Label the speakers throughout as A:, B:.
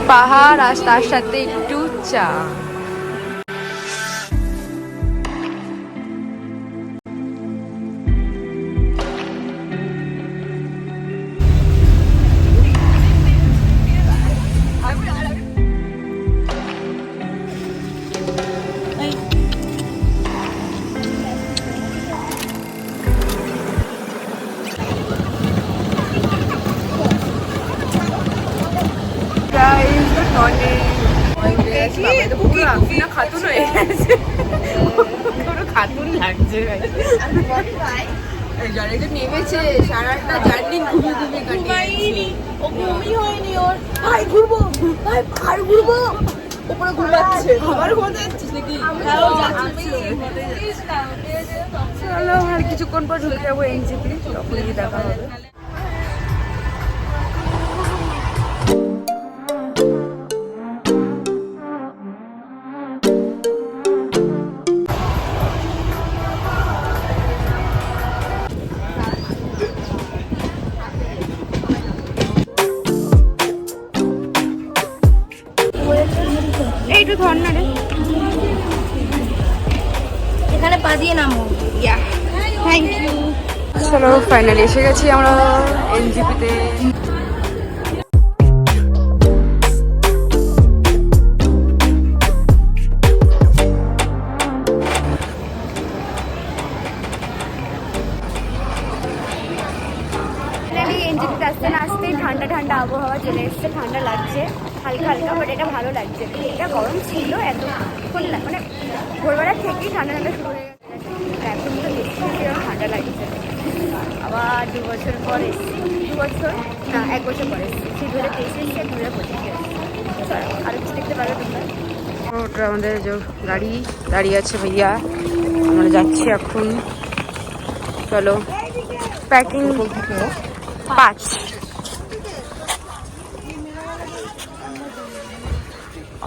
A: পাহাড় আর তার সাথে একটু চা। খাতুন হয়ে গেছে, খাতুন লাগছে। নেমেছে সারাটা জার্নি ঘুমিয়ে ঘুমিয়ে কাটিয়েছি। ও ঘুমিয়ে হয়নি ওর, ভাই ঘুরবো, ভাই আর ঘুরবো, উপরে ঘুমাচ্ছে। আবার ঘুমাতে যাচ্ছিস নাকি? চলো আর কিছুক্ষণ পর ঢুকে যাবো এনজিপি, তখন কি দেখা হবে। এইটু ধর না রে,
B: এখানে পা দিয়ে নামো।
A: Thank you. চলো ফাইনালি এসে গেছি আমরা এনজিপিতে। এনজিপিতে আসতে না আসতেই ঠান্ডা ঠান্ডা আবহাওয়া চলে এসছে, ঠান্ডা লাগছে হালকা হালকা, বাট এটা ভালো লাগছে। এটা গরম ছিল এতক্ষণ, মানে ভোরবেলা থেকেই ঠান্ডা ঠান্ডা শুরু হয়ে গেছে, এখন তো বেশি ঠান্ডা লাগছে। আবার 2 বছর পর এসছি, 2 বছর না 1 বছর পর এসছি, সেই 2023 এসছে, 2025 এসছি। আরো কিছু দেখতে পারো তোমরা। ওটা আমাদের যে গাড়ি দাঁড়িয়ে আছে ভাইয়া, আমরা যাচ্ছি এখন। চলো पैकिंग 5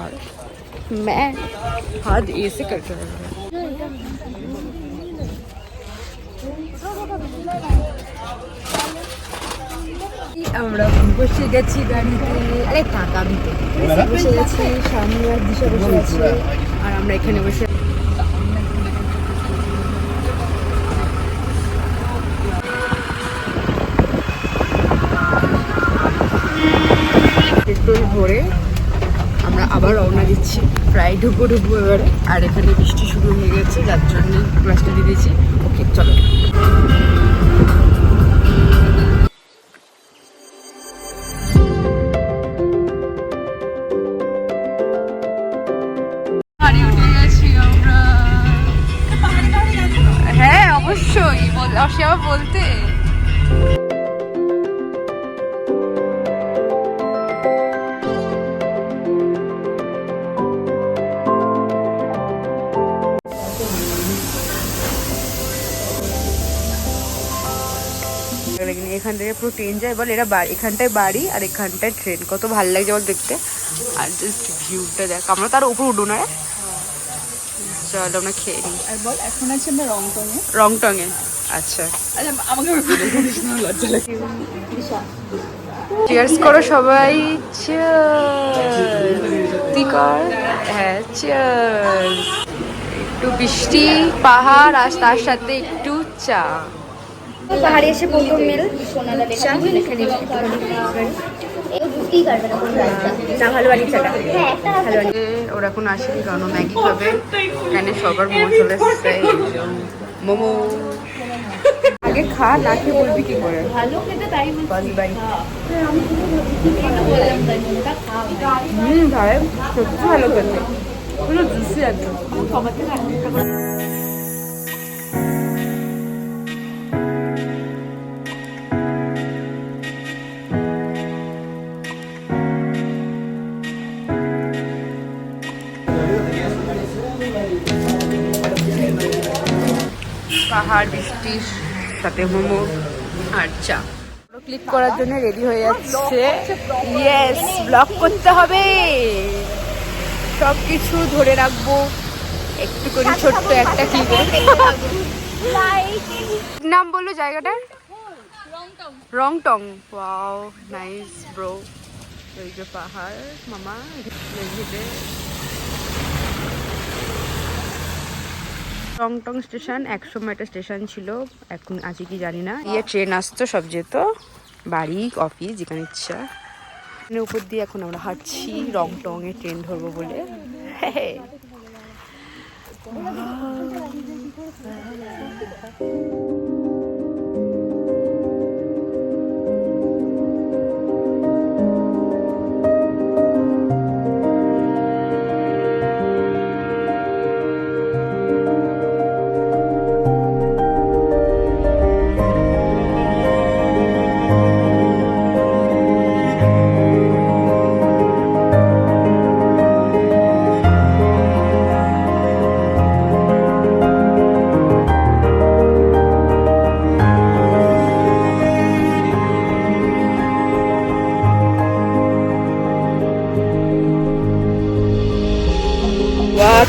A: और मैं हाथ ऐसे करके আমরা বসে গেছি গাড়িতে। আরে টাকা দিতে বসে গেছি, সামনে আর দিশা বসে আছে, আর আমরা এখানে বসে। পেট্রোল ভরে আমরা আবার রওনা দিচ্ছি, প্রায় ঢুকবো এবারে। আর এখানে বৃষ্টি শুরু হয়ে গেছে, যার জন্য রাস্তা দিয়ে দিয়েছি। ওকে চলো। গাড়ি উঠে গেছি আমরা। হ্যাঁ অবশ্যই, সে আবার বলতে। এখান থেকে পুরো ট্রেন যায়, বল এরা এখানটায় বাড়ি আর এখানটায় ট্রেন। কত ভালো লাগছে বল দেখতে, আর জাস্ট ভিউটা দেখ। আমরা তার উপর উঠবো না, চলো আমরা খেয়ে নিই। আর বল এখন আছে আমরা রংটংয়ে। রংটংয়ে আচ্ছা, আমাকে লজ্জা লাগে। চিয়ার্স করো সবাই, চিয়ার্স কর। হ্যাঁ চিয়ার্স। একটু বৃষ্টি, পাহাড় আর তার সাথে একটু চা। পাহাড়ে এসে প্রথম মেল চা, এখানে ভালো বাড়ি চাটা ভালো। ওরা এখন আসেনি কারণ ম্যাগি খাবে, এখানে সবার মোমো চলে এসছে। মোমো আগে খা, না খেয়ে বলবি কি করে। ভালো খেতে তাই ভাই। ভাই সত্যি ভালো খেতে, পুরো জুসি একদম। পাহাড়, বৃষ্টির সাথে মোমো আর চা। ক্লিক করার জন্য রেডি হয়ে যাচ্ছে। ইয়েস, ব্লগ করতে হবে, সব কিছু ধরে রাখবো একটু করে, ছোট্ট একটা ক্লিপ। নাম বললো জায়গাটার? রংটং। Wow nice bro. এই যে পাহাড় মামা ঘেটে টংটং স্টেশন একসময় একটা স্টেশন ছিল, এখন আছে কি জানি না। ট্রেন আসতো সব যেত, বাড়ি অফিস যেখানে ইচ্ছা। ট্রেনের উপর দিয়ে এখন আমরা হাঁটছি রংটং এ ট্রেন ধরবো বলে।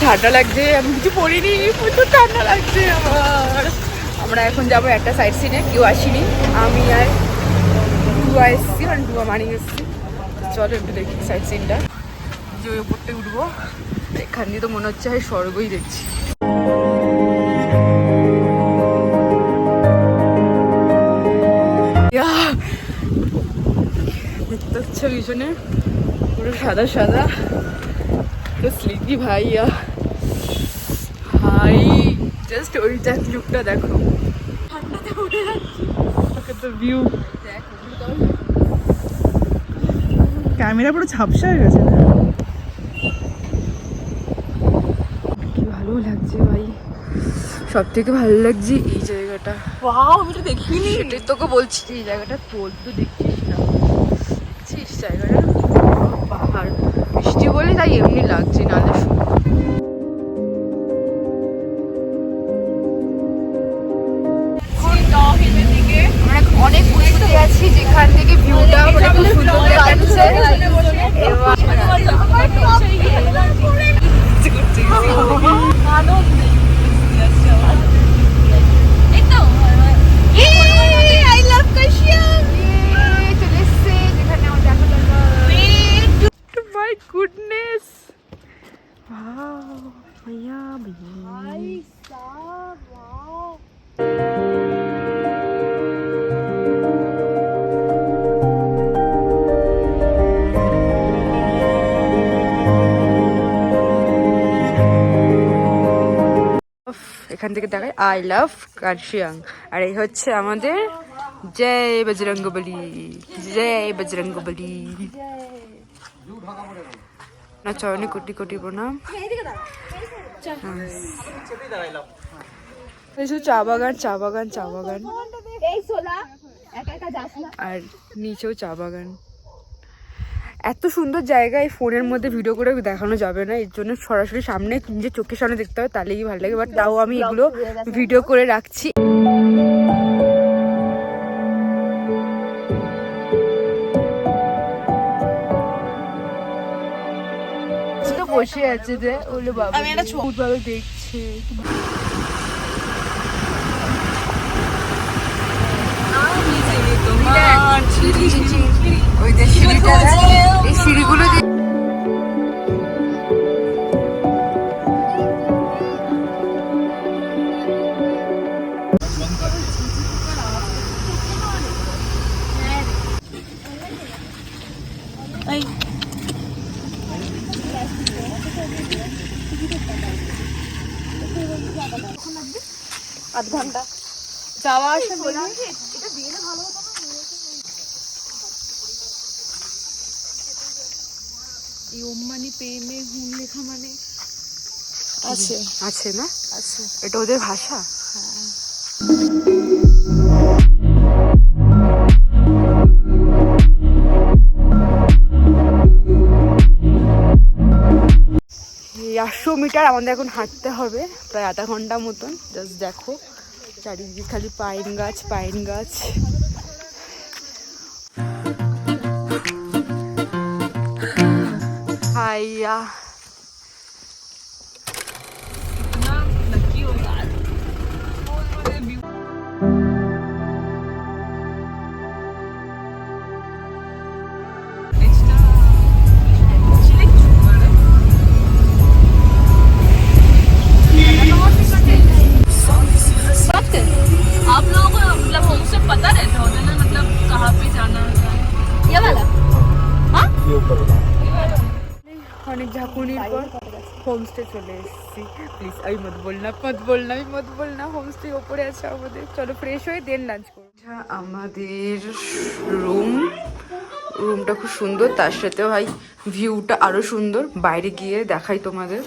A: ঠান্ডা লাগছে, আমি কিছু পরিনি, প্রচুর ঠান্ডা লাগছে আমার। আমরা এখন যাবো একটা সাইড সিনে, কেউ আসিনি, আমি আর ডুয়া এসছি, মানে ডুয়া মানি এসছি। চলো একটু দেখি সাইড সিনটা, যে ওই উপরটা উঠবো। এখান দিয়ে তো মনে হচ্ছে হয় স্বর্গই দেখছি। দেখতে হচ্ছে পিছনে পুরো সাদা সাদা, পুরো স্লিপি ভাইয়া ভাই, জাস্ট ওইটা লুকটা দেখো, ঠান্ডাতে উঠে যাচ্ছি তো ভিউ।
C: ক্যামেরা পুরো ঝাপসা হয়ে গেছে না?
A: কি ভালো লাগছে ভাই, সব থেকে ভালো লাগছে এই জায়গাটা।
C: ওয়াও, আমি তো দেখিনি।
A: সেটাই তোকে বলছি, এই জায়গাটা তোর তো দেখছিস না, দেখছিস জায়গাটা পাহাড়, বৃষ্টি বলে তাই এমনি লাগছে, নাহলে আমরা এখন অনেক উঁচুতে আছি, যেখান থেকে ভিউটা মানে খুব সুন্দর দেখাচ্ছে। My goodness! Wow! भैया भाई साहब, wow! এখান থেকে দেখায় আই লাভ কার্শিয়াং। আর এই হচ্ছে আমাদের জয় বজরঙ্গবলী, জয় বজরঙ্গবলী। না চরণে কোটি কোটি প্রণাম। চা বাগান, চা বাগান, চা বাগান, আর নিচেও চা বাগান। এত সুন্দর জায়গায় ফোনের মধ্যে ভিডিও করে দেখানো যাবে না, এর জন্য সরাসরি সামনে নিজের চোখের সামনে দেখতে হবে, তাহলেই ভালো লাগে। বাট তাও আমি এগুলো ভিডিও করে রাখছি। বসে আছে যে ওগুলো বাবা, আমি একটা ছোট ভাবে দেখছে। ওই যে সিঁড়িটা, এই সিঁড়িগুলো আধ ঘন্টা যাওয়া আসা আছে, আছে না, আছে, এটা ওদের ভাষা। এই 800 মিটার আমাদের এখন হাঁটতে হবে, প্রায় আধা ঘন্টা মতন। জাস্ট দেখো চারিদিকে খালি পাইন গাছ, পাইন গাছ। হাইয়া হোমস্টে চলে এসেছি। প্লিজ আমি মত বলনা মত বলনা আমি মত বলনা। হোমস্টে ওপরে আছে আমাদের। চলো ফ্রেশ হয়ে দেন লাঞ্চ করবো। আমাদের রুমটা খুব সুন্দর, তার সাথে ভাই ভিউটা আরো সুন্দর। বাইরে গিয়ে দেখাই তোমাদের।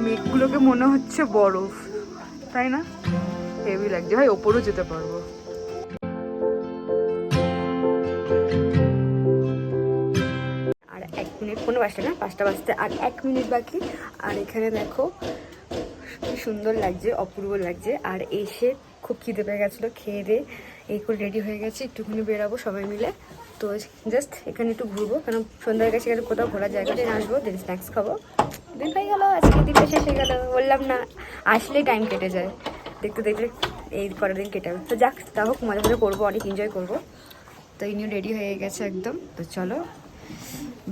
A: মেঘগুলোকে মনে হচ্ছে বরফ, তাই না? হেভি লাগছে ভাই, ওপরেও যেতে পারবো। আর 1 মিনিট, কোনো বাজতে না, 5টা বাজতে আর 1 মিনিট বাকি। আর এখানে দেখো কি সুন্দর লাগছে, অপূর্ব লাগছে। আর এসে খুব খিদে পেয়ে গেছিলো, খেয়ে দিয়ে এই করে রেডি হয়ে গেছে, একটুখানি বেরাবো সবাই মিলে। তো জাস্ট এখানে একটু ঘুরবো, কারণ সন্ধ্যার কাছে গেলে কোথাও ঘোরার জায়গা দিয়ে আসবো, দেন স্ন্যাক্স খাবো। দিন হয়ে গেলো, আজকে দিনটা শেষ হয়ে গেলো। বললাম না, আসলেই টাইম কেটে যায়, দেখতে দেখতে এই কটা দিন কেটে যাবে। তো যাক, তা হোক, মজা মজা করবো, অনেক এনজয় করবো। তো এই নিয়ে রেডি হয়ে গেছে একদম। তো চলো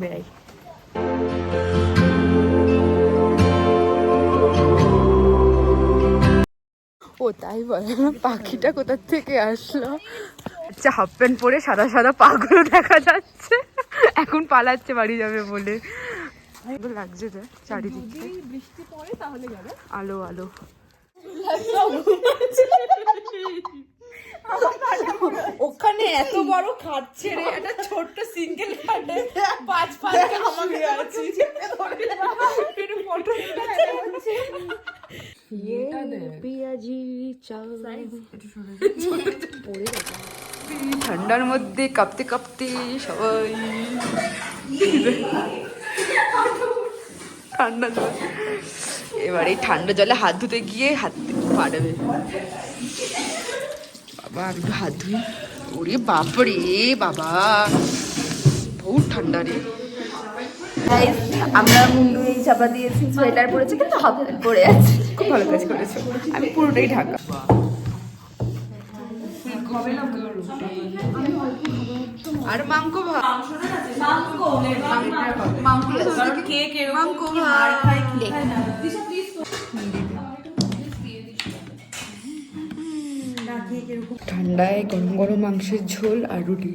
A: বেড়াই। ও তাই বলে, পাখিটা কোথার থেকে আসলো? আচ্ছা, হাফ প্যান্ট পরে সাদা সাদা পাগুলো দেখা যাচ্ছে, এখন পালাচ্ছে বাড়ি যাবে বলে। লাগছে রে চারিদিকে, বৃষ্টি পড়ে তাহলে যাবে। আলো আলো
C: ওখানে এত বড় খাট ছেড়ে একটা ছোট্ট সিঙ্গেল খাটে 5 আমাকে আছি ফটো
A: পিয়াজি ঠান্ডার মধ্যে কাঁপতে কাঁপতে সবাই ঠান্ডা জল। এবার এই ঠান্ডা জলে হাত ধুতে গিয়ে হাত পাড়াবে। বাবা আমি একটু হাত ধুই। ওরে বাপরে বাবা, বহুত ঠান্ডা রে। আমরা মুন্ডু এই চাপা দিয়েছি, সোয়েটার পরেছি, কিন্তু হাফ প্যান্ট পরে আছি। খুব ভালো কাজ করেছো, আমি পুরোটাই ঢাকা। আর মাংকো ভাত, ঠান্ডায় গরম গরম মাংসের ঝোল আর রুটি।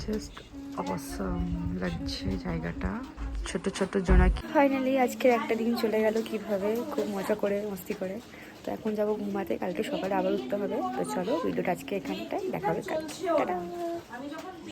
A: জাস্ট অসম লাগছে জায়গাটা, ছোট ছোট জোনাকি। ফাইনালি আজকের একটা দিন চলে গেল কিভাবে, খুব মজা করে মস্তি করে। তো এখন যাবো ঘুমাতে, কালকে সকালে আবার উঠতে হবে। তো চলো, ভিডিওটা আজকে এখানটায় দেখা হবে কালকে। টাটা।